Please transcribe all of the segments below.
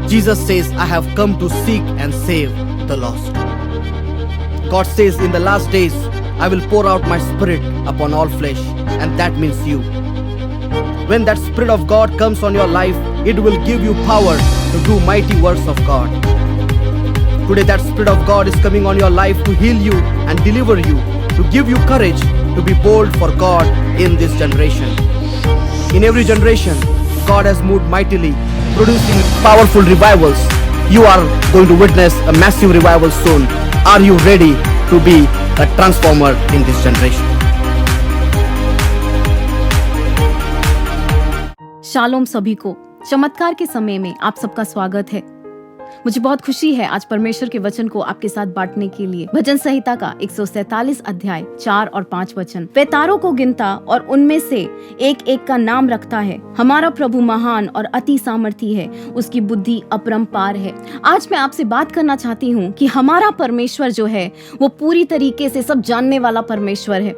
Jesus says, I have come to seek and save the lost. God says, in the last days, I will pour out my spirit upon all flesh, and that means you. When that Spirit of God comes on your life, it will give you power to do mighty works of God. Today that Spirit of God is coming on your life to heal you and deliver you, to give you courage to be bold for God in this generation. In every generation, God has moved mightily, producing powerful revivals. You are going to witness a massive revival soon. Are you ready to be a transformer in this generation? Shalom सभी को। चमत्कार के समय में आप सबका स्वागत है। मुझे बहुत खुशी है आज परमेश्वर के वचन को आपके साथ बांटने के लिए। भजन संहिता का 147 अध्याय 4 और 5 वचन। वह तारों को गिनता और उनमें से एक एक का नाम रखता है। हमारा प्रभु महान और अति सामर्थी है, उसकी बुद्धि अपरंपार है। आज मैं आपसे बात करना चाहती हूँ कि हमारा परमेश्वर जो है वो पूरी तरीके से सब जानने वाला परमेश्वर है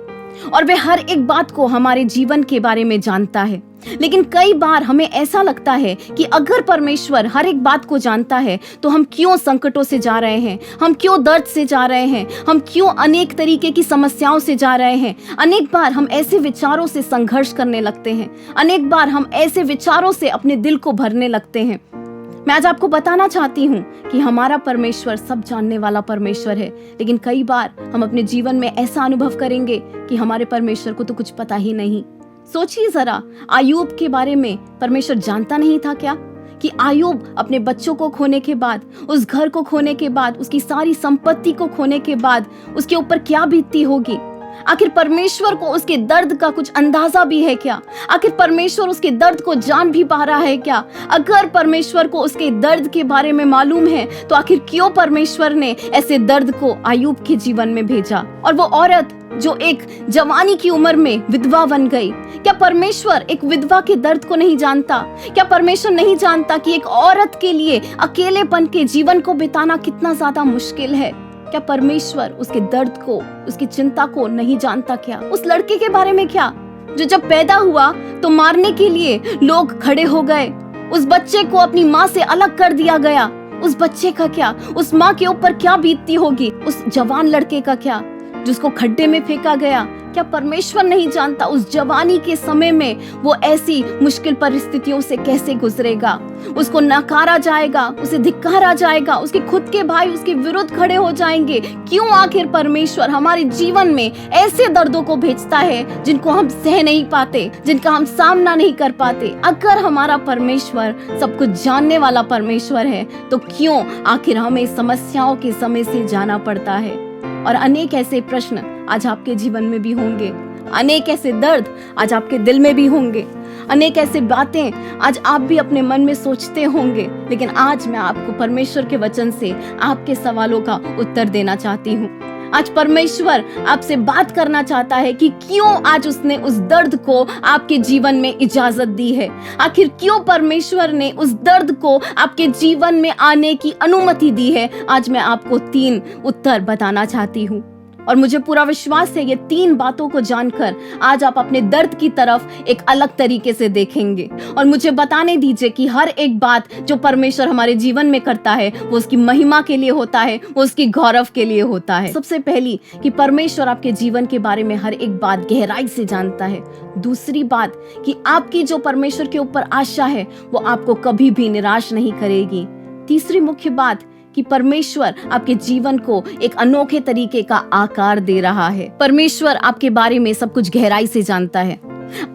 और वह हर एक बात को हमारे जीवन के बारे में जानता है। लेकिन कई बार हमें ऐसा लगता है कि अगर परमेश्वर हर एक बात को जानता है तो हम क्यों संकटों से जा रहे हैं, हम क्यों दर्द से जा रहे हैं, हम क्यों अनेक तरीके की समस्याओं से जा रहे हैं। अनेक बार हम ऐसे विचारों से संघर्ष करने लगते हैं, अनेक बार हम ऐसे विचारों से अपने दिल को भरने लगते हैं। मैं आज आपको बताना चाहती हूँ कि हमारा परमेश्वर सब जानने वाला परमेश्वर है, लेकिन कई बार हम अपने जीवन में ऐसा अनुभव करेंगे कि हमारे परमेश्वर को तो कुछ पता ही नहीं। सोचिए जरा, आयूब के बारे में परमेश्वर जानता नहीं था क्या? कि आयूब अपने बच्चों को खोने के बाद, उस घर को खोने के बाद, उसकी सारी संपत्ति को खोने के बाद उसके ऊपर क्या बीतती होगी। आखिर परमेश्वर को उसके दर्द का कुछ अंदाजा भी है क्या? आखिर परमेश्वर उसके दर्द को जान भी पा रहा है क्या? अगर परमेश्वर को उसके दर्द के बारे में मालूम है तो आखिर क्यों परमेश्वर ने ऐसे दर्द को आयूब के जीवन में भेजा? और वो औरत जो एक जवानी की उम्र में विधवा बन गई, क्या परमेश्वर एक विधवा के दर्द को नहीं जानता? क्या परमेश्वर नहीं जानता कि एक औरत के लिए अकेलेपन के जीवन को बिताना कितना ज्यादा मुश्किल है? क्या परमेश्वर उसके दर्द को, उसकी चिंता को नहीं जानता क्या? उस लड़के के बारे में क्या, जो जब पैदा हुआ तो मारने के लिए लोग खड़े हो गए? उस बच्चे को अपनी माँ से अलग कर दिया गया। उस बच्चे का क्या, उस माँ के ऊपर क्या बीतती होगी? उस जवान लड़के का क्या, जिसको खड्डे में फेंका गया? क्या परमेश्वर नहीं जानता उस जवानी के समय में वो ऐसी मुश्किल परिस्थितियों से कैसे गुजरेगा? उसको नकारा जाएगा, उसे धिक्कारा जाएगा, उसके खुद के भाई उसके विरुद्ध खड़े हो जाएंगे। क्यों आखिर परमेश्वर हमारे जीवन में ऐसे दर्दों को भेजता है जिनको हम सह नहीं पाते, जिनका हम सामना नहीं कर पाते? अगर हमारा परमेश्वर सब कुछ जानने वाला परमेश्वर है तो क्यों आखिर हमें समस्याओं के समय से जाना पड़ता है? और अनेक ऐसे प्रश्न आज आपके जीवन में भी होंगे, अनेक ऐसे दर्द आज आपके दिल में भी होंगे, अनेक ऐसे बातें आज आप भी अपने मन में सोचते होंगे। लेकिन आज मैं आपको परमेश्वर के वचन से आपके सवालों का उत्तर देना चाहती हूँ। आज परमेश्वर आपसे बात करना चाहता है कि क्यों आज उसने उस दर्द को आपके जीवन में इजाजत दी है। आखिर क्यों परमेश्वर ने उस दर्द को आपके जीवन में आने की अनुमति दी है। आज मैं आपको 3 उत्तर बताना चाहती हूँ और मुझे पूरा विश्वास है ये 3 बातों को जानकर आज आप अपने दर्द की तरफ एक अलग तरीके से देखेंगे। और मुझे बताने दीजिए कि हर एक बात जो परमेश्वर हमारे जीवन में करता है वो उसकी महिमा के लिए होता है, वो उसकी गौरव के लिए होता है। सबसे पहली कि परमेश्वर आपके जीवन के बारे में हर एक बात गहराई से जानता है। दूसरी बात कि आपकी जो परमेश्वर के ऊपर आशा है वो आपको कभी भी निराश नहीं करेगी। तीसरी मुख्य बात कि परमेश्वर आपके जीवन को एक अनोखे तरीके का आकार दे रहा है। परमेश्वर आपके बारे में सब कुछ गहराई से जानता है।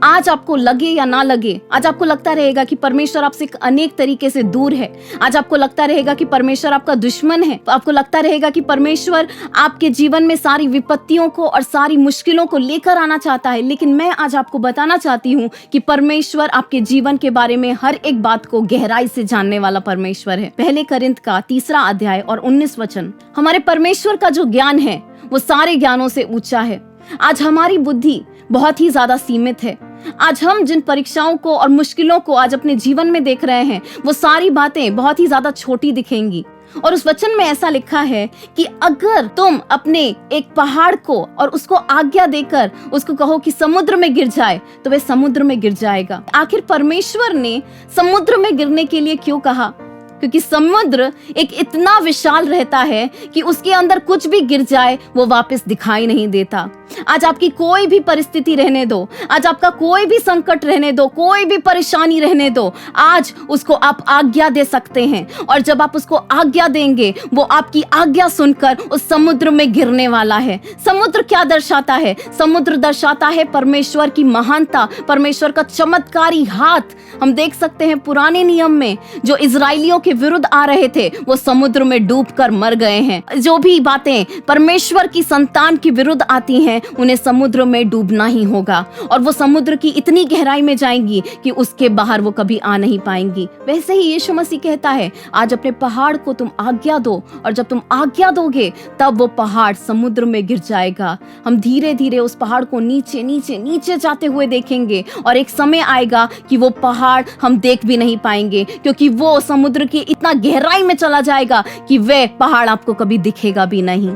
आज आपको लगे या ना लगे, आज आपको लगता रहेगा कि परमेश्वर आपसे अनेक तरीके से दूर है, आज आपको लगता रहेगा कि परमेश्वर आपका दुश्मन है, आपको लगता रहेगा कि परमेश्वर आपके जीवन में सारी विपत्तियों को और सारी मुश्किलों को लेकर आना चाहता है। लेकिन मैं आज आपको बताना चाहती हूँ कि परमेश्वर आपके जीवन के बारे में हर एक बात को गहराई से जानने वाला परमेश्वर है। पहले कोरिन्थ का 3 अध्याय और 19 वचन। हमारे परमेश्वर का जो ज्ञान है वो सारे ज्ञानों से ऊंचा है। आज हमारी बुद्धि बहुत ही ज्यादा सीमित है। आज हम जिन परीक्षाओं को और मुश्किलों को आज अपने जीवन में देख रहे हैं वो सारी बातें बहुत ही ज्यादा छोटी दिखेंगी। और उस वचन में ऐसा लिखा है कि अगर तुम अपने एक पहाड़ को और उसको आज्ञा देकर उसको कहो कि समुद्र में गिर जाए तो वह समुद्र में गिर जाएगा। आखिर परमेश्वर ने समुद्र में गिरने के लिए क्यों कहा? क्योंकि समुद्र एक इतना विशाल रहता है कि उसके अंदर कुछ भी गिर जाए वो वापस दिखाई नहीं देता। आज आपकी कोई भी परिस्थिति रहने दो, आज आपका कोई भी संकट रहने दो, कोई भी परेशानी रहने दो, आज उसको आप आज्ञा दे सकते हैं। और जब आप उसको आज्ञा देंगे, वो आपकी आज्ञा सुनकर उस समुद्र में गिरने वाला है। समुद्र क्या दर्शाता है? समुद्र दर्शाता है परमेश्वर की महानता, परमेश्वर का चमत्कारी हाथ। हम देख सकते हैं पुराने नियम में जो इजराइलियों के विरुद्ध आ रहे थे, वो समुद्र में डूबकर मर गए हैं। जो भी बातें परमेश्वर की संतान के विरुद्ध आती हैं, उन्हें समुद्र में डूबना ही होगा, और वो समुद्र की इतनी गहराई में जाएंगी कि उसके बाहर वो कभी आ नहीं पाएंगी। वैसे ही यीशु मसीह कहता है, आज अपने पहाड़ को तुम आज्ञा दो, और जब तुम आज्ञा दोगे तब वो पहाड़ समुद्र में गिर जाएगा। हम धीरे धीरे उस पहाड़ को नीचे नीचे नीचे जाते हुए देखेंगे, और एक समय आएगा कि वो पहाड़ हम देख भी नहीं पाएंगे, क्योंकि वो समुद्र की इतना गहराई में चला जाएगा कि वह पहाड़ आपको कभी दिखेगा भी नहीं।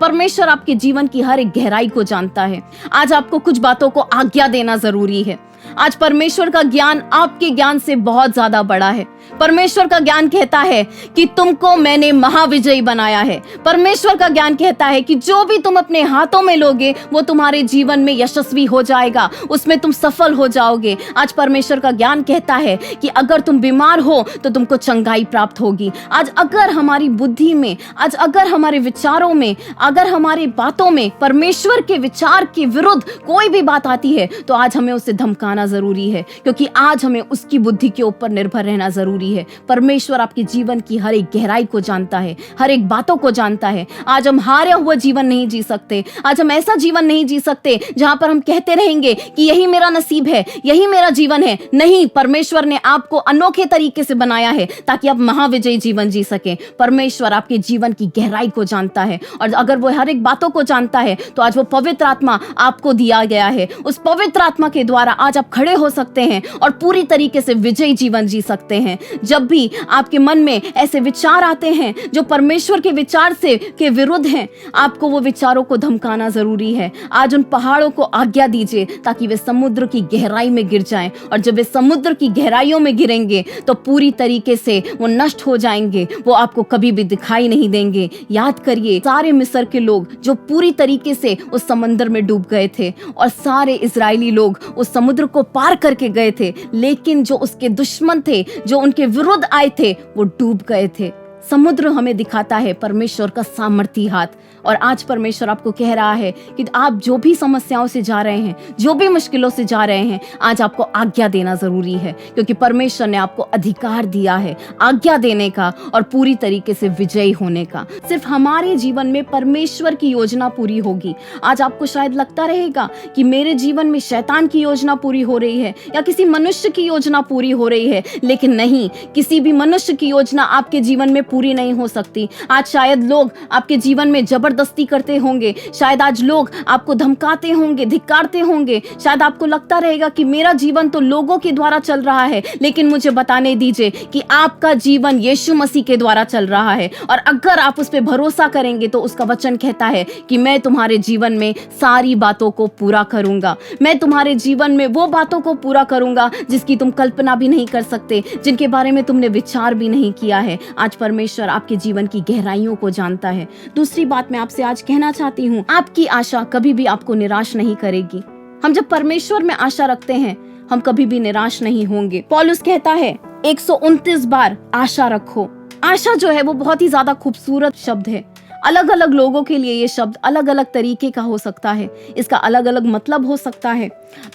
परमेश्वर आपके जीवन की हर एक गहराई को जानता है। आज आपको कुछ बातों को आज्ञा देना जरूरी है। आज परमेश्वर का ज्ञान आपके ज्ञान से बहुत ज्यादा बड़ा है। परमेश्वर का ज्ञान कहता है कि तुमको मैंने महाविजयी बनाया है। परमेश्वर का ज्ञान कहता है कि जो भी तुम अपने हाथों में लोगे वो तुम्हारे जीवन में यशस्वी हो जाएगा, उसमें तुम सफल हो जाओगे। आज परमेश्वर का ज्ञान कहता है कि अगर तुम बीमार हो तो तुमको चंगाई प्राप्त होगी। आज अगर हमारी बुद्धि में, आज अगर हमारे विचारों में, अगर हमारी बातों में परमेश्वर के विचार के विरुद्ध कोई भी बात आती है, तो आज हमें उसे धमकाना जरूरी है, क्योंकि आज हमें उसकी बुद्धि के ऊपर निर्भर रहना जरूरी है। परमेश्वर आपके जीवन की हर एक गहराई को जानता है, हर एक बातों को जानता है। आज हम हारे हुआ जीवन नहीं जी सकते। आज हम ऐसा जीवन नहीं जी सकते जहां पर हम कहते रहेंगे कि यही मेरा नसीब है, यही मेरा जीवन है। नहीं, परमेश्वर ने आपको अनोखे तरीके से बनाया है ताकि आप महाविजयी जीवन जी सकें। परमेश्वर आपके जीवन की गहराई को जानता है, और अगर वो हर एक बातों को जानता है तो आज वो पवित्र आत्मा आपको दिया गया है। उस पवित्र आत्मा के द्वारा आज आप खड़े हो सकते हैं और पूरी तरीके से विजयी जीवन जी सकते हैं। जब भी आपके मन में ऐसे विचार आते हैं जो परमेश्वर के विचार से के विरुद्ध हैं, आपको वो विचारों को धमकाना जरूरी है। आज उन पहाड़ों को आज्ञा दीजिए ताकि वे समुद्र की गहराई में गिर जाएं, और जब वे समुद्र की गहराइयों में गिरेंगे तो पूरी तरीके से वो नष्ट हो जाएंगे, वो आपको कभी भी दिखाई नहीं देंगे। याद करिए, सारे मिस्र के लोग जो पूरी तरीके से उस समंदर में डूब गए थे, और सारे इजरायली लोग उस समुद्र को पार करके गए थे, लेकिन जो उसके दुश्मन थे, जो उनके विरुद्ध आए थे, वो डूब गए थे। समुद्र हमें दिखाता है परमेश्वर का सामर्थी हाथ, और आज परमेश्वर आपको कह रहा है कि आप जो भी समस्याओं से जा रहे हैं, जो भी मुश्किलों से जा रहे हैं, आज आपको आज्ञा देना जरूरी है, क्योंकि परमेश्वर ने आपको अधिकार दिया है आज्ञा देने का और पूरी तरीके से विजयी होने का। सिर्फ हमारे जीवन में परमेश्वर की योजना पूरी होगी। आज आपको शायद लगता रहेगा कि मेरे जीवन में शैतान की योजना पूरी हो रही है या किसी मनुष्य की योजना पूरी हो रही है, लेकिन नहीं, किसी भी मनुष्य की योजना आपके जीवन में पूरी नहीं हो सकती। आज शायद लोग आपके जीवन में जबरदस्ती करते होंगे, शायद आज लोग आपको धमकाते होंगे, धिक्कारते होंगे, शायद आपको लगता रहेगा कि मेरा जीवन तो लोगों के द्वारा चल रहा है, लेकिन मुझे बताने दीजिए कि आपका जीवन यीशु मसीह के द्वारा चल रहा है। और अगर आप उस पर भरोसा करेंगे तो उसका वचन कहता है कि मैं तुम्हारे जीवन में सारी बातों को पूरा करूंगा। मैं तुम्हारे जीवन में वो बातों को पूरा करूंगा जिसकी तुम कल्पना भी नहीं कर सकते, जिनके बारे में तुमने विचार भी नहीं किया है। आज परमेश्वर आपके जीवन की गहराइयों को जानता है। दूसरी बात मैं आपसे आज कहना चाहती हूँ, आपकी आशा कभी भी आपको निराश नहीं करेगी। हम जब परमेश्वर में आशा रखते हैं, हम कभी भी निराश नहीं होंगे। पौलुस कहता है 129 बार आशा रखो। आशा जो है वो बहुत ही ज्यादा खूबसूरत शब्द है। अलग अलग लोगों के लिए ये शब्द अलग अलग तरीके का हो सकता है, इसका अलग अलग मतलब हो सकता है।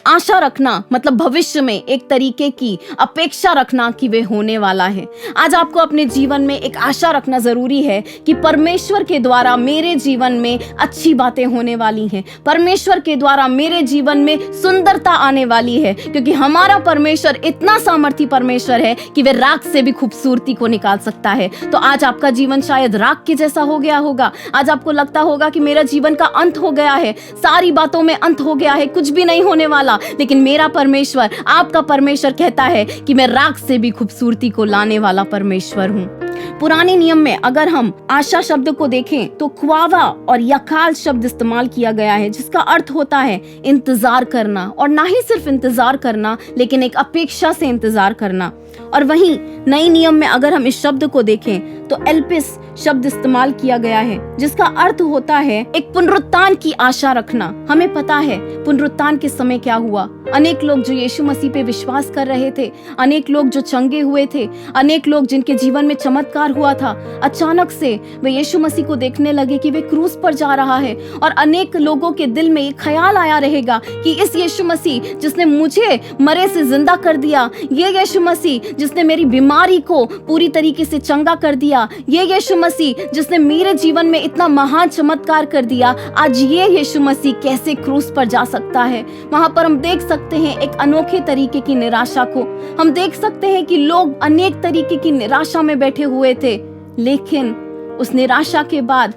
आशा रखना मतलब भविष्य में एक तरीके की अपेक्षा रखना कि वे होने वाला है। आज आपको अपने जीवन में एक आशा रखना जरूरी है कि परमेश्वर के द्वारा मेरे जीवन में अच्छी बातें होने वाली हैं, परमेश्वर के द्वारा मेरे जीवन में सुंदरता आने वाली है, क्योंकि हमारा परमेश्वर इतना सामर्थी परमेश्वर है कि वे राख से भी खूबसूरती को निकाल सकता है। तो आज आपका जीवन शायद राख के जैसा हो गया होगा। आज आपको लगता होगा कि मेरा जीवन का अंत हो गया है, सारी बातों में अंत हो गया है, कुछ भी नहीं होने वाला, लेकिन मेरा परमेश्वर, आपका परमेश्वर कहता है कि मैं राख से भी खूबसूरती को लाने वाला परमेश्वर हूँ। पुराने नियम में अगर हम आशा शब्द को देखें तो ख्वावा और यकाल शब्द इस्तेमाल किया गया है, जिसका अर्थ होता है इंतजार करना, और ना ही सिर्फ इंतजार करना लेकिन एक अपेक्षा से इंतजार करना। और वहीं नए नियम में अगर हम इस शब्द को देखें तो एल्पिस शब्द इस्तेमाल किया गया है, जिसका अर्थ होता है एक पुनरुत्थान की आशा रखना। हमें पता है पुनरुत्थान के समय क्या हुआ। अनेक लोग जो यीशु मसीह पे विश्वास कर रहे थे, अनेक लोग जो चंगे हुए थे, अनेक लोग जिनके जीवन में चमत्कार हुआ था, अचानक से वे यीशु मसीह को देखने लगे कि वे क्रूस पर जा रहा है। और अनेक लोगों के दिल में एक ख्याल आया रहेगा कि इस यीशु मसीह जिसने मुझे मरे से जिंदा कर दिया, ये यीशु मसीह जिसने मेरी बीमारी को पूरी तरीके से चंगा कर दिया, ये यीशु मसीह जिसने मेरे जीवन में इतना महान चमत्कार कर दिया, आज ये यीशु मसीह कैसे क्रूस पर जा सकता है। वहां पर हम देख सकते हैं एक अनोखे तरीके की निराशा को। हम देख सकते हैं कि लोग अनेक तरीके की निराशा में बैठे हुए थे, लेकिन उस निराशा के बाद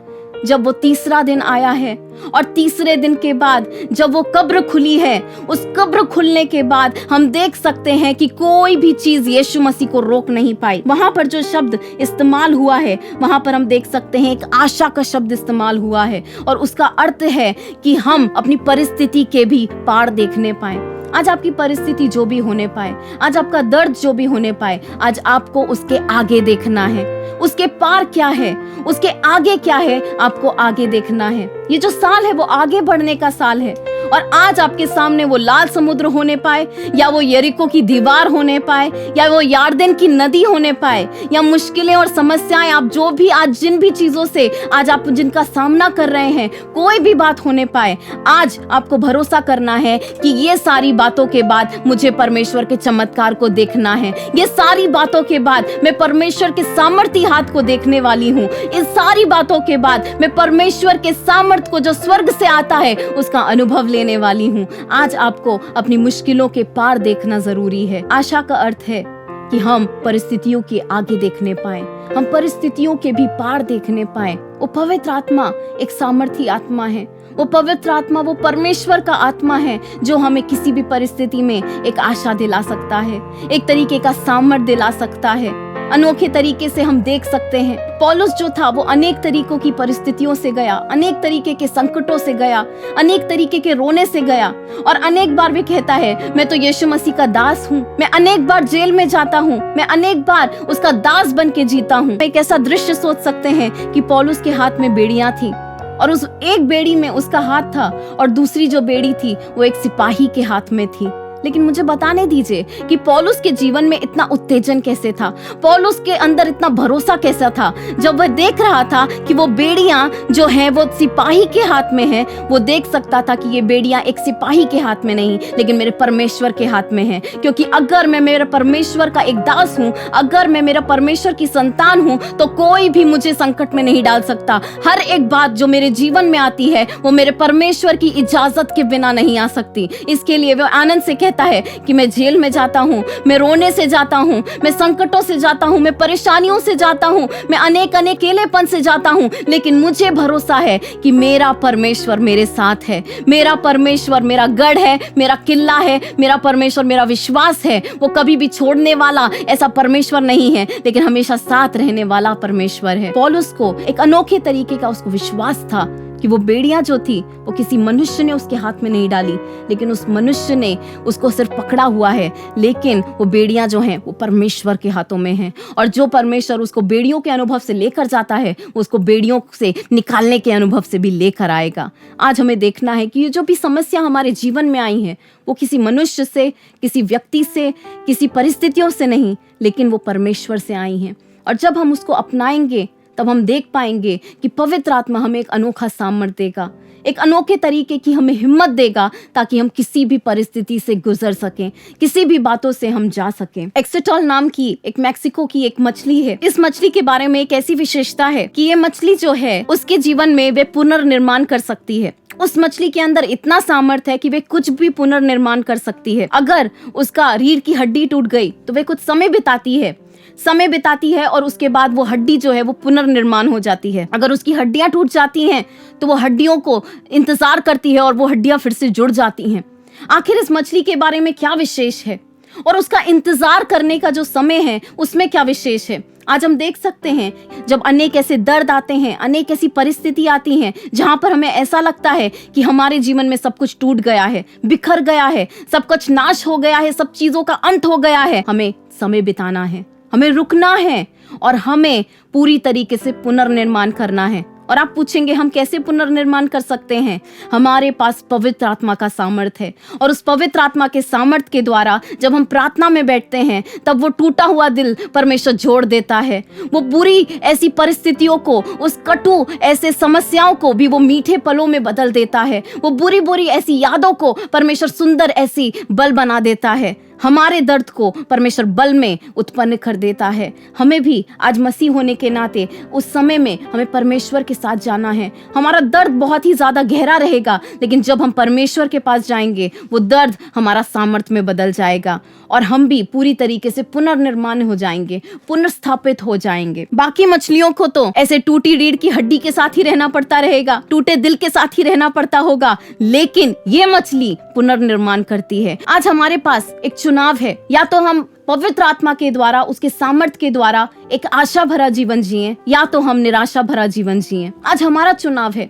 जब वो तीसरा दिन आया है और तीसरे दिन के बाद जब वो कब्र खुली है, उस कब्र खुलने के बाद हम देख सकते हैं कि कोई भी चीज यीशु मसीह को रोक नहीं पाई। वहां पर जो शब्द इस्तेमाल हुआ है, वहां पर हम देख सकते हैं एक आशा का शब्द इस्तेमाल हुआ है, और उसका अर्थ है कि हम अपनी परिस्थिति के भी पार देखने पाए। आज आपकी परिस्थिति जो भी होने पाए, आज आपका दर्द जो भी होने पाए, आज आपको उसके आगे देखना है। उसके पार क्या है, उसके आगे क्या है, आपको आगे देखना है। ये जो साल है वो आगे बढ़ने का साल है, और आज आपके सामने वो लाल समुद्र होने पाए, या वो यरीको की दीवार होने पाए, या वो यार्दन की नदी होने पाए, या मुश्किलें और समस्याएं, आप जो भी आज जिन भी चीजों से आज आप जिनका सामना कर रहे हैं, कोई भी बात होने पाए, आज आपको भरोसा करना है कि ये सारी बातों के बाद मुझे परमेश्वर के चमत्कार को देखना है। ये सारी बातों के बाद मैं परमेश्वर के सामर्थी हाथ को देखने वाली हूँ। इस सारी बातों के बाद मैं परमेश्वर के सामर्थ को जो स्वर्ग से आता है उसका अनुभव लेने वाली हूँ। आज आपको अपनी मुश्किलों के पार देखना जरूरी है। आशा का अर्थ है कि हम परिस्थितियों के आगे देखने पाए, हम परिस्थितियों के भी पार देखने पाए। वो पवित्र आत्मा एक सामर्थी आत्मा है। वो पवित्र आत्मा वो परमेश्वर का आत्मा है जो हमें किसी भी परिस्थिति में एक आशा दिला सकता है, एक तरीके का सामर्थ दिला सकता है। अनोखे तरीके से हम देख सकते हैं पौलुस जो था वो अनेक तरीकों की परिस्थितियों से गया, अनेक तरीके के संकटों से गया, अनेक तरीके के रोने से गया, और अनेक बार भी कहता है मैं तो यीशु मसीह का दास हूँ। मैं अनेक बार जेल में जाता हूँ, मैं अनेक बार उसका दास बन के जीता हूँ। एक ऐसा दृश्य सोच सकते हैं कि पौलुस के हाथ में बेड़ियां थी, और उस एक बेड़ी में उसका हाथ था और दूसरी जो बेड़ी थी वो एक सिपाही के हाथ में थी। लेकिन मुझे बताने दीजिए कि पौलुस के जीवन में इतना उत्तेजन कैसे था, पौलुस के अंदर इतना भरोसा कैसा था, जब वह देख रहा था कि वो बेड़ियां जो हैं वो सिपाही के हाथ में है। वो देख सकता था कि ये बेड़ियां एक सिपाही के हाथ में नहीं लेकिन मेरे परमेश्वर के हाथ में है, क्योंकि अगर मैं मेरे परमेश्वर का एक दास हूँ, अगर मैं मेरा परमेश्वर की संतान हूँ, तो कोई भी मुझे संकट में नहीं डाल सकता। हर एक बात जो मेरे जीवन में आती है वो मेरे परमेश्वर की इजाजत के बिना नहीं आ सकती। इसके लिए वो आनंद से कहता है कि मैं जेल में जाता हूँ, मैं रोने से जाता हूँ, मैं संकटों से जाता हूँ, मैं परेशानियों से जाता हूँ, मैं अनेक अकेलेपन से जाता हूँ, लेकिन मुझे भरोसा है कि मेरा परमेश्वर मेरे साथ है। मेरा परमेश्वर मेरा गढ़ है, मेरा किला है, मेरा परमेश्वर मेरा विश्वास है। वो कभी भी छोड़ने वाला ऐसा परमेश्वर नहीं है, लेकिन हमेशा साथ रहने वाला परमेश्वर है। पौलुस को एक अनोखे तरीके का उसको विश्वास था कि वो बेड़ियां जो थी वो किसी मनुष्य ने उसके हाथ में नहीं डाली, लेकिन उस मनुष्य ने उसको सिर्फ पकड़ा हुआ है, लेकिन वो बेड़ियां जो हैं वो परमेश्वर के हाथों में हैं। और जो परमेश्वर उसको बेड़ियों के अनुभव से लेकर जाता है वो उसको बेड़ियों से निकालने के अनुभव से भी लेकर आएगा। आज हमें देखना है कि ये जो भी समस्या हमारे जीवन में आई है वो किसी मनुष्य से, किसी व्यक्ति से, किसी परिस्थितियों से नहीं, लेकिन वो परमेश्वर से आई हैं। और जब हम उसको अपनाएंगे तब हम देख पाएंगे कि पवित्र आत्मा हमें एक अनोखा सामर्थ्य देगा, एक अनोखे तरीके की हमें हिम्मत देगा, ताकि हम किसी भी परिस्थिति से गुजर सकें, किसी भी बातों से हम जा सकें। एक्सेटॉल नाम की एक मैक्सिको की एक मछली है। इस मछली के बारे में एक ऐसी विशेषता है कि ये मछली जो है उसके जीवन में वे पुनर्निर्माण कर सकती है। उस मछली के अंदर इतना सामर्थ्य है कि वे कुछ भी पुनर्निर्माण कर सकती है। अगर उसका रीढ़ की हड्डी टूट गई तो वे कुछ समय बिताती है और उसके बाद वो हड्डी जो है वो पुनर्निर्माण हो जाती है। अगर उसकी हड्डियां टूट जाती हैं तो वो हड्डियों को इंतजार करती है और वो हड्डियां फिर से जुड़ जाती हैं। आखिर इस मछली के बारे में क्या विशेष है? और उसका इंतजार करने का जो समय है उसमें क्या विशेष है। आज हम देख सकते हैं जब अनेक ऐसे दर्द आते हैं, अनेक ऐसी परिस्थिति आती हैं जहां पर हमें ऐसा लगता है कि हमारे जीवन में सब कुछ टूट गया है, बिखर गया है, सब कुछ नाश हो गया है, सब चीजों का अंत हो गया है। हमें समय बिताना है, हमें रुकना है और हमें पूरी तरीके से पुनर्निर्माण करना है। और आप पूछेंगे हम कैसे पुनर्निर्माण कर सकते हैं? हमारे पास पवित्र आत्मा का सामर्थ्य है और उस पवित्र आत्मा के सामर्थ्य के द्वारा जब हम प्रार्थना में बैठते हैं तब वो टूटा हुआ दिल परमेश्वर जोड़ देता है। वो बुरी ऐसी परिस्थितियों को, उस कटु ऐसे समस्याओं को भी वो मीठे पलों में बदल देता है। वो बुरी बुरी ऐसी यादों को परमेश्वर सुंदर ऐसी बल बना देता है। हमारे दर्द को परमेश्वर बल में उत्पन्न कर देता है। हमें भी आज मसीह होने के नाते उस समय में हमें परमेश्वर के साथ जाना है। हमारा दर्द बहुत ही ज्यादा गहरा रहेगा, लेकिन जब हम परमेश्वर के पास जाएंगे वो दर्द हमारा सामर्थ्य में बदल जाएगा और हम भी पूरी तरीके से पुनर्निर्माण हो जाएंगे, पुनर्स्थापित हो जाएंगे। बाकी मछलियों को तो ऐसे टूटी रीढ़ की हड्डी के साथ ही रहना पड़ता रहेगा, टूटे दिल के साथ ही रहना पड़ता होगा, लेकिन ये मछली पुनर्निर्माण करती है। आज हमारे पास एक चुनाव है, या तो हम पवित्र आत्मा के द्वारा, उसके सामर्थ्य के द्वारा एक आशा भरा जीवन जिएं, या तो हम निराशा भरा जीवन जिएं। आज हमारा चुनाव है।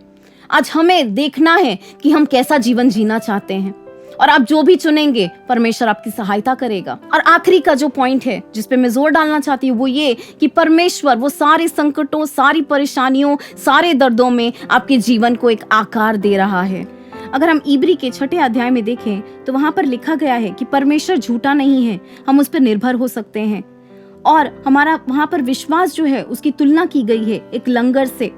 आज हमें देखना है कि हम कैसा जीवन जीना चाहते हैं और आप जो भी चुनेंगे परमेश्वर आपकी सहायता करेगा। और आखिरी का जो पॉइंट है जिस पे मैं जोर डालना चाहती हूँ वो ये कि परमेश्वर वो सारे संकटों, सारी परेशानियों, सारे दर्दों में आपके जीवन को एक आकार दे रहा है। अगर हम इब्री के 6 अध्याय में देखें तो वहां पर लिखा गया है कि परमेश्वर झूठा नहीं है, हम उस पर निर्भर हो सकते हैं। और हमारा वहां पर विश्वास जो है उसकी तुलना की गई है एक लंगर से।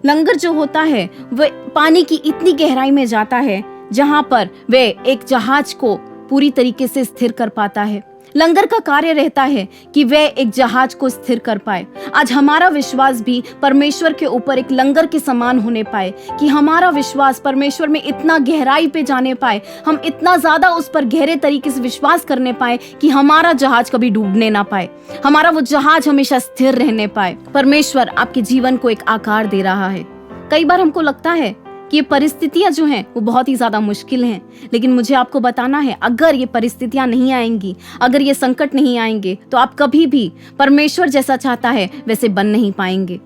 लंगर जो होता है वह पानी की इतनी गहराई में जाता है जहां पर वह एक जहाज को पूरी तरीके से स्थिर कर पाता है। लंगर का कार्य रहता है कि वह एक जहाज को स्थिर कर पाए। आज हमारा विश्वास भी परमेश्वर के ऊपर एक लंगर के समान होने पाए, कि हमारा विश्वास परमेश्वर में इतना गहराई पे जाने पाए, हम इतना ज्यादा उस पर गहरे तरीके से विश्वास करने पाए कि हमारा जहाज कभी डूबने ना पाए, हमारा वो जहाज हमेशा स्थिर रहने पाए। परमेश्वर आपके जीवन को एक आकार दे रहा है। कई बार हमको लगता है कि ये परिस्थितियां जो हैं वो बहुत ही ज्यादा मुश्किल हैं, लेकिन मुझे आपको बताना है अगर ये परिस्थितियां नहीं आएंगी, अगर ये संकट नहीं आएंगे तो आप कभी भी परमेश्वर जैसा चाहता है वैसे बन नहीं पाएंगे।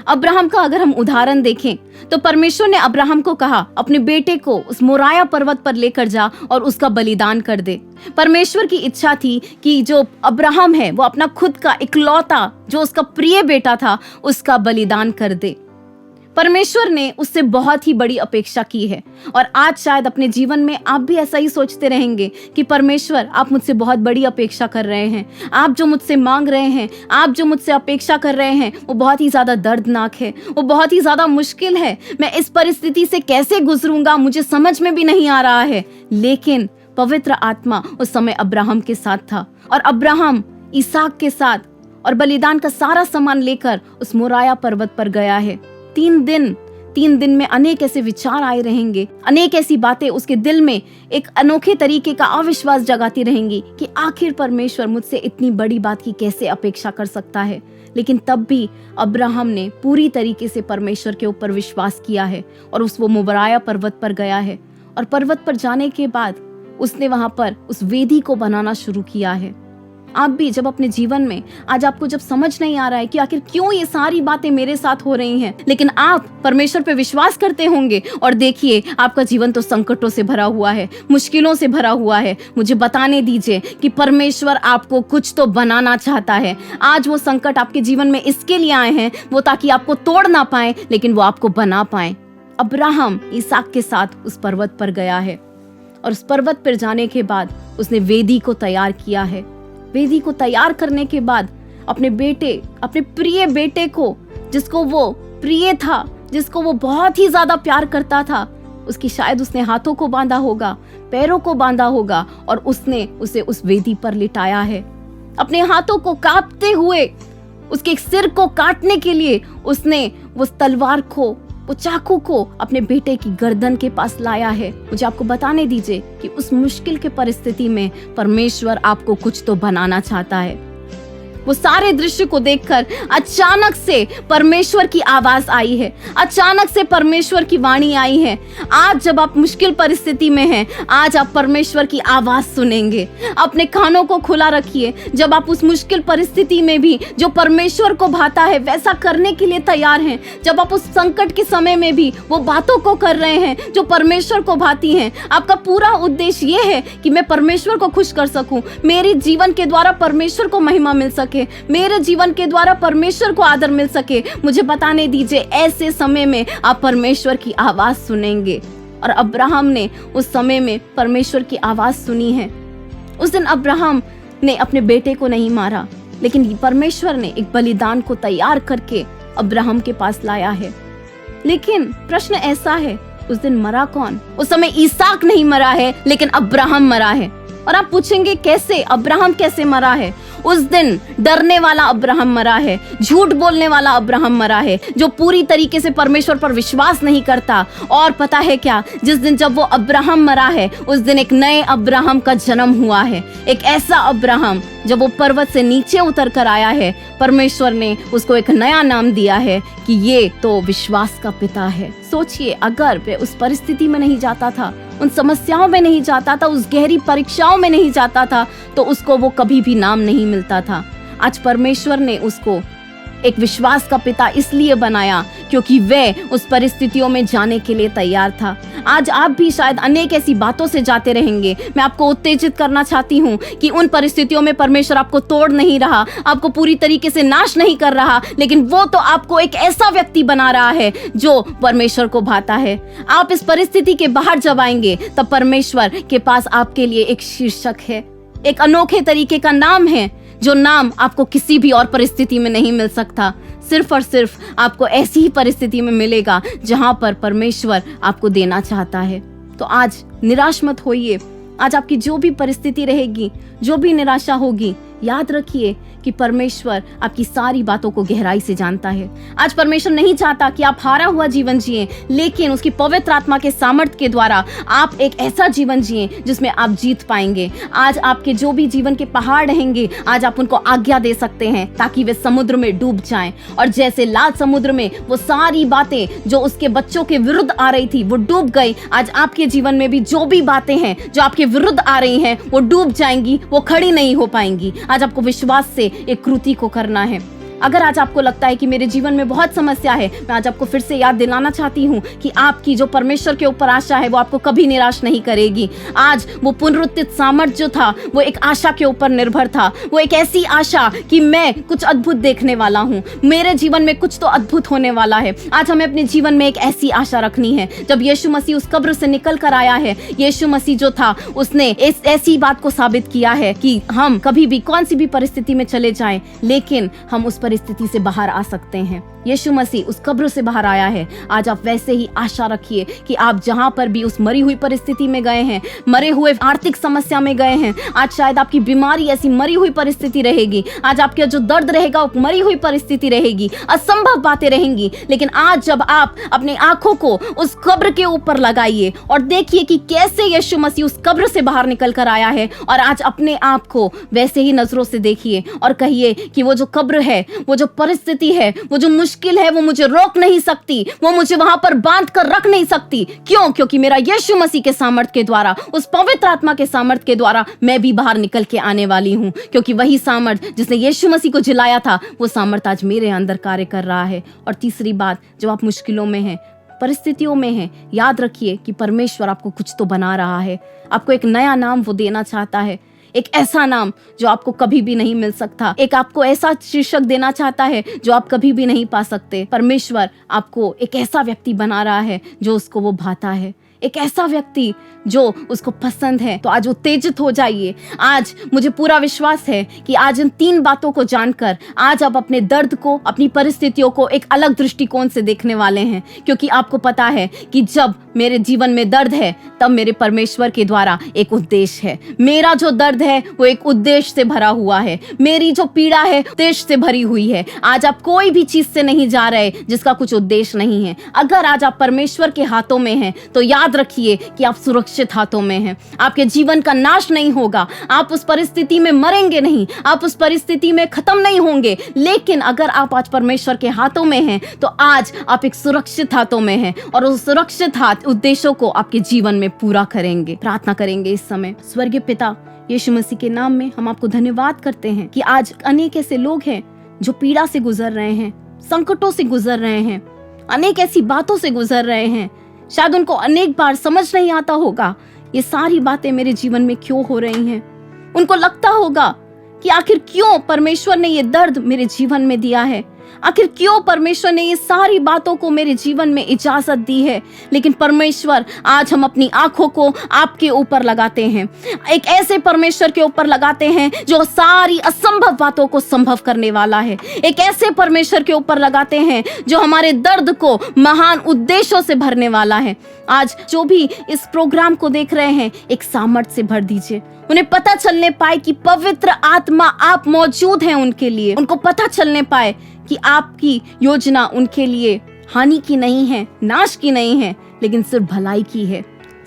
अब्राहम का अगर हम उदाहरण देखें तो परमेश्वर ने अब्राहम को कहा अपने बेटे को उस मोराया पर्वत पर लेकर जा और उसका बलिदान कर दे। परमेश्वर की इच्छा थी कि जो अब्राहम है वो अपना खुद का इकलौता जो उसका प्रिय बेटा था उसका बलिदान कर दे। परमेश्वर ने उससे बहुत ही बड़ी अपेक्षा की है और आज शायद अपने जीवन में आप भी ऐसा ही सोचते रहेंगे कि परमेश्वर आप मुझसे बहुत बड़ी अपेक्षा कर रहे हैं, आप जो मुझसे मांग रहे हैं, आप जो मुझसे अपेक्षा कर रहे हैं वो बहुत ही ज्यादा दर्दनाक है, वो बहुत ही ज्यादा मुश्किल है, मैं इस परिस्थिति से कैसे गुजरूंगा मुझे समझ में भी नहीं आ रहा है। लेकिन पवित्र आत्मा उस समय अब्राहम के साथ था और अब्राहम इसहाक के साथ और बलिदान का सारा सामान लेकर उस मोराया पर्वत पर गया है। 3 दिन में अनेक ऐसे विचार आए रहेंगे, अनेक ऐसी बातें उसके दिल में एक अनोखे तरीके का अविश्वास जगाती रहेंगी कि आखिर परमेश्वर मुझसे इतनी बड़ी बात की कैसे अपेक्षा कर सकता है। लेकिन तब भी अब्राहम ने पूरी तरीके से परमेश्वर के ऊपर विश्वास किया है और वो मोराया पर्वत पर गया है और पर्वत पर जाने के बाद उसने वहां पर उस वेदी को बनाना शुरू किया है। आप भी जब अपने जीवन में आज आपको जब समझ नहीं आ रहा है कि आखिर क्यों ये सारी बातें मेरे साथ हो रही हैं, लेकिन आप परमेश्वर पे विश्वास करते होंगे और देखिए आपका जीवन तो संकटों से भरा हुआ है, मुश्किलों से भरा हुआ है, मुझे बताने दीजिए कि परमेश्वर आपको कुछ तो बनाना चाहता है। आज वो संकट आपके जीवन में इसके लिए आए हैं वो ताकि आपको तोड़ ना पाए लेकिन वो आपको बना पाए। अब्राहम इसहाक के साथ उस पर्वत पर गया है और उस पर्वत पर जाने के बाद उसने वेदी को तैयार किया है। वेदी को तैयार करने के बाद अपने प्रिय बेटे को, जिसको वो प्रिय था, जिसको वो बहुत ही ज्यादा प्यार करता था, उसकी शायद उसने हाथों को बांधा होगा, पैरों को बांधा होगा और उसने उसे उस वेदी पर लिटाया है। अपने हाथों को कांपते हुए उसके सिर को काटने के लिए उसने उस तलवार को, वो चाकू को अपने बेटे की गर्दन के पास लाया है। मुझे आपको बताने दीजिए कि उस मुश्किल के परिस्थिति में परमेश्वर आपको कुछ तो बनाना चाहता है। वो सारे दृश्य को देखकर अचानक से परमेश्वर की आवाज आई है, अचानक से परमेश्वर की वाणी आई है। आज जब आप मुश्किल परिस्थिति में हैं, आज आप परमेश्वर की आवाज सुनेंगे। अपने कानों को खुला रखिए। जब आप उस मुश्किल परिस्थिति में भी जो परमेश्वर को भाता है वैसा करने के लिए तैयार हैं, जब आप उस संकट के समय में भी वो बातों को कर रहे हैं जो परमेश्वर को भाती हैं, आपका पूरा उद्देश्य ये है कि मैं परमेश्वर को खुश कर सकूं, मेरे जीवन के द्वारा परमेश्वर को महिमा मिल सके, मेरे जीवन के द्वारा परमेश्वर को आदर मिल सके, मुझे बताने दीजिए। ऐसे समय में आप परमेश्वर की आवाज सुनेंगे। और अब्राहम ने उस समय में परमेश्वर की आवाज सुनी है। उस दिन अब्राहम ने अपने बेटे को नहीं मारा, लेकिन परमेश्वर ने एक बलिदान को तैयार करके अब्राहम के पास लाया है। लेकिन प्रश्न ऐसा है, उस दिन मरा कौन? उस समय इसहाक नहीं मरा है, लेकिन अब्राहम मरा है। और आप पूछेंगे कैसे, अब्राहम कैसे मरा है? उस दिन डरने वाला अब्राहम मरा है, झूठ बोलने वाला अब्राहम मरा है, जो पूरी तरीके से परमेश्वर पर विश्वास नहीं करता। और पता है क्या, जिस दिन जब वो अब्राहम मरा है, उस दिन एक नए अब्राहम का जन्म हुआ है। एक ऐसा अब्राहम जब वो पर्वत से नीचे उतर कर आया है, परमेश्वर ने उसको एक नया नाम दिया है कि ये तो विश्वास का पिता है। सोचिए, अगर वे उस परिस्थिति में नहीं जाता था, उन समस्याओं में नहीं जाता था, उस गहरी परीक्षाओं में नहीं जाता था, तो उसको वो कभी भी नाम नहीं मिलता था। आज परमेश्वर ने उसको एक विश्वास का पिता इसलिए बनाया क्योंकि वह उस परिस्थितियों में जाने के लिए तैयार था। आज आप भी शायद अनेक ऐसी बातों से जाते रहेंगे। मैं आपको उत्तेजित करना चाहती हूँ कि उन परिस्थितियों में परमेश्वर आपको तोड़ नहीं रहा, आपको पूरी तरीके से नाश नहीं कर रहा, लेकिन वो तो आपको एक ऐसा व्यक्ति बना रहा है जो परमेश्वर को भाता है। आप इस परिस्थिति के बाहर जब आएंगे, तब परमेश्वर के पास आपके लिए एक शीर्षक है, एक अनोखे तरीके का नाम है, जो नाम आपको किसी भी और परिस्थिति में नहीं मिल सकता। सिर्फ और सिर्फ आपको ऐसी ही परिस्थिति में मिलेगा जहां पर परमेश्वर आपको देना चाहता है। तो आज निराश मत होइए। आज आपकी जो भी परिस्थिति रहेगी, जो भी निराशा होगी, याद रखिए कि परमेश्वर आपकी सारी बातों को गहराई से जानता है। आज परमेश्वर नहीं चाहता कि आप हारा हुआ जीवन जिएं, लेकिन उसकी पवित्र आत्मा के सामर्थ्य के द्वारा आप एक ऐसा जीवन जिएं जिसमें आप जीत पाएंगे। आज आपके जो भी जीवन के पहाड़ रहेंगे, आज आप उनको आज्ञा दे सकते हैं ताकि वे समुद्र में डूब जाएं। और जैसे लाल समुद्र में वो सारी बातें जो उसके बच्चों के विरुद्ध आ रही थी वो डूब गई, आज आपके जीवन में भी जो भी बातें हैं जो आपके विरुद्ध आ रही हैं वो डूब जाएंगी, वो खड़ी नहीं हो पाएंगी। आज आपको विश्वास से एक कृति को करना है। अगर आज आपको लगता है कि मेरे जीवन में बहुत समस्या है, मैं आज आपको फिर से याद दिलाना चाहती हूँ कि आपकी जो परमेश्वर के ऊपर आशा है वो आपको कभी निराश नहीं करेगी। आज वो पुनरुत्थित सामर्थ जो था वो एक आशा के ऊपर निर्भर था, वो एक ऐसी आशा कि मैं कुछ अद्भुत देखने वाला हूँ, मेरे जीवन में कुछ तो अद्भुत होने वाला है। आज हमें अपने जीवन में एक ऐसी आशा रखनी है। जब यीशु मसीह उस कब्र से निकल कर आया है, यीशु मसीह जो था उसने इस ऐसी बात को साबित किया है कि हम कभी भी कौन सी भी परिस्थिति में चले जाएं, लेकिन हम उस परिस्थिति से बाहर आ सकते हैं। यीशु मसीह उस कब्र से बाहर आया है। आज आप वैसे ही आशा रखिए कि आप जहां पर भी उस मरी हुई परिस्थिति में गए हैं, मरे हुए आर्थिक समस्या में गए हैं, आज शायद आपकी बीमारी ऐसी मरी हुई परिस्थिति रहेगी, आज आपका जो दर्द रहेगा वो मरी हुई परिस्थिति रहेगी, असंभव बातें रहेंगी। लेकिन आज जब आप अपनी आंखों को उस कब्र के ऊपर लगाइए और देखिए कि कैसे यीशु मसीह उस कब्र से बाहर निकल कर आया है, और आज अपने आप को वैसे ही नजरों से देखिए और कहिए कि वो जो कब्र है, वो जो परिस्थिति है, वो जो मुश्किल है, वो मुझे रोक नहीं सकती, वो मुझे वहां पर बांध कर रख नहीं सकती। क्यों? क्योंकि मेरा यीशु मसीह के सामर्थ के द्वारा, उस पवित्र आत्मा के सामर्थ के द्वारा मैं भी बाहर निकल के आने वाली हूं। क्योंकि वही सामर्थ जिसने यीशु मसीह को जिलाया था, वो सामर्थ आज मेरे अंदर कार्य कर रहा है। और तीसरी बात, जब आप मुश्किलों में हैं, परिस्थितियों में हैं, याद रखिए कि परमेश्वर आपको कुछ तो बना रहा है। आपको एक नया नाम वो देना चाहता है, एक ऐसा नाम जो आपको कभी भी नहीं मिल सकता, एक आपको ऐसा शीर्षक देना चाहता है जो आप कभी भी नहीं पा सकते। परमेश्वर आपको एक ऐसा व्यक्ति बना रहा है जो उसको वो भाता है, एक ऐसा व्यक्ति जो उसको पसंद है। तो आज उत्तेजित हो जाइए। आज मुझे पूरा विश्वास है कि आज इन 3 बातों को जानकर आज आप अपने दर्द को, अपनी परिस्थितियों को एक अलग दृष्टिकोण से देखने वाले हैं। क्योंकि आपको पता है कि जब मेरे जीवन में दर्द है, तब मेरे परमेश्वर के द्वारा एक उद्देश्य है। मेरा जो दर्द है वो एक उद्देश्य से भरा हुआ है, मेरी जो पीड़ा है उद्देश्य से भरी हुई है। आज आप कोई भी चीज से नहीं जा रहे जिसका कुछ उद्देश्य नहीं है। अगर आज आप परमेश्वर के हाथों में हैं, तो याद याद रखिए कि आप सुरक्षित हाथों में हैं। आपके जीवन का नाश नहीं होगा, आप उस परिस्थिति में मरेंगे नहीं, आप उस परिस्थिति में खत्म नहीं होंगे। लेकिन अगर आप आज परमेश्वर के हाथों में हैं तो आज आप एक सुरक्षित हाथों में हैं और उस सुरक्षित हाथ उद्देश्यों को आपके जीवन में पूरा करेंगे। प्रार्थना करेंगे इस समय। स्वर्गीय पिता, यीशु मसीह के नाम में हम आपको धन्यवाद करते हैं कि आज अनेक ऐसे लोग हैं जो पीड़ा से गुजर रहे हैं, संकटों से गुजर रहे हैं, अनेक ऐसी बातों से गुजर रहे हैं। शायद उनको अनेक बार समझ नहीं आता होगा ये सारी बातें मेरे जीवन में क्यों हो रही हैं। उनको लगता होगा कि आखिर क्यों परमेश्वर ने ये दर्द मेरे जीवन में दिया है, आखिर क्यों परमेश्वर ने ये सारी बातों को मेरे जीवन में इजाजत दी है। लेकिन परमेश्वर, आज हम अपनी आंखों को आपके ऊपर लगाते हैं, एक ऐसे परमेश्वर के ऊपर लगाते हैं जो सारी असंभव बातों को संभव करने वाला है। एक ऐसे परमेश्वर के ऊपर लगाते हैं जो हमारे दर्द को महान उद्देश्यों से भरने वाला है। आज जो भी इस प्रोग्राम को देख रहे हैं, एक सामर्थ से भर दीजिए। उन्हें पता चलने पाए कि पवित्र आत्मा आप मौजूद हैं उनके लिए। उनको पता चलने पाए कि आपकी योजना उनके लिए हानि की नहीं है, नाश की नहीं है, लेकिन सिर्फ भलाई की है,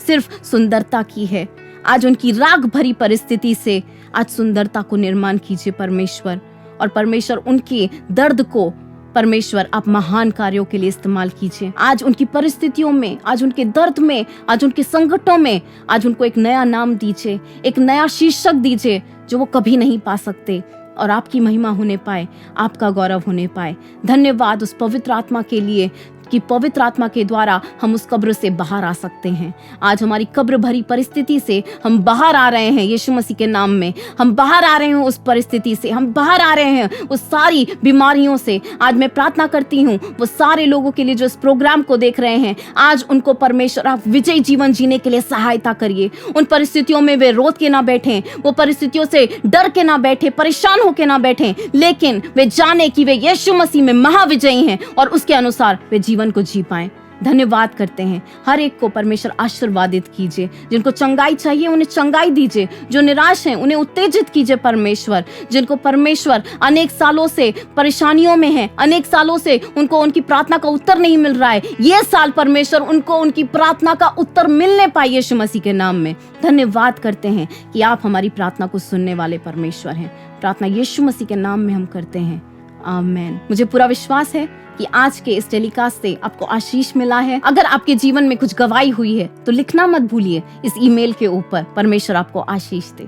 सिर्फ सुंदरता की है। आज उनकी राग भरी परिस्थिति से आज सुंदरता को निर्माण कीजिए परमेश्वर। और परमेश्वर उनके दर्द को परमेश्वर आप महान कार्यों के लिए इस्तेमाल कीजिए। आज उनकी परिस्थितियों में, आज उनके दर्द में, आज उनके संकटों में, आज उनको एक नया नाम दीजिए, एक नया शीर्षक दीजिए जो वो कभी नहीं पा सकते, और आपकी महिमा होने पाए, आपका गौरव होने पाए। धन्यवाद उस पवित्र आत्मा के लिए कि पवित्र आत्मा के द्वारा हम उस कब्र से बाहर आ सकते हैं। आज हमारी कब्र भरी परिस्थिति से हम बाहर आ रहे हैं यीशु मसीह के नाम में। हम बाहर आ रहे हैं उस परिस्थिति से, हम बाहर आ रहे हैं उस सारी बीमारियों से। आज मैं प्रार्थना करती हूँ वो सारे लोगों के लिए जो इस प्रोग्राम को देख रहे हैं, आज उनको परमेश्वर आप विजयी जीवन जीने के लिए सहायता करिए। उन परिस्थितियों में वे रोत के ना बैठें, वो परिस्थितियों से डर के ना बैठे, परेशान होके ना बैठें, लेकिन वे जाने कि वे यीशु मसीह में महाविजयी हैं और उसके अनुसार वे जीवन को जी पाएं। धन्यवाद करते हैं। हर एक को परमेश्वर आशीर्वादित कीजिए। जिनको चंगाई चाहिए उन्हें चंगाई दीजिए, जो निराश हैं उन्हें उत्तेजित कीजिए परमेश्वर। जिनको परमेश्वर अनेक सालों से परेशानियों में हैं, अनेक सालों से उनको उनकी प्रार्थना का उत्तर नहीं मिल रहा है, ये साल परमेश्वर उनको उनकी प्रार्थना का उत्तर मिलने पाए यीशु मसीह के नाम में। धन्यवाद करते हैं कि आप हमारी प्रार्थना को सुनने वाले परमेश्वर हैं। प्रार्थना यीशु मसीह के नाम में हम करते हैं, आमीन। मुझे पूरा विश्वास है कि आज के इस टेलीकास्ट से आपको आशीष मिला है। अगर आपके जीवन में कुछ गवाही हुई है तो लिखना मत भूलिए इस ईमेल के ऊपर। परमेश्वर आपको आशीष दे।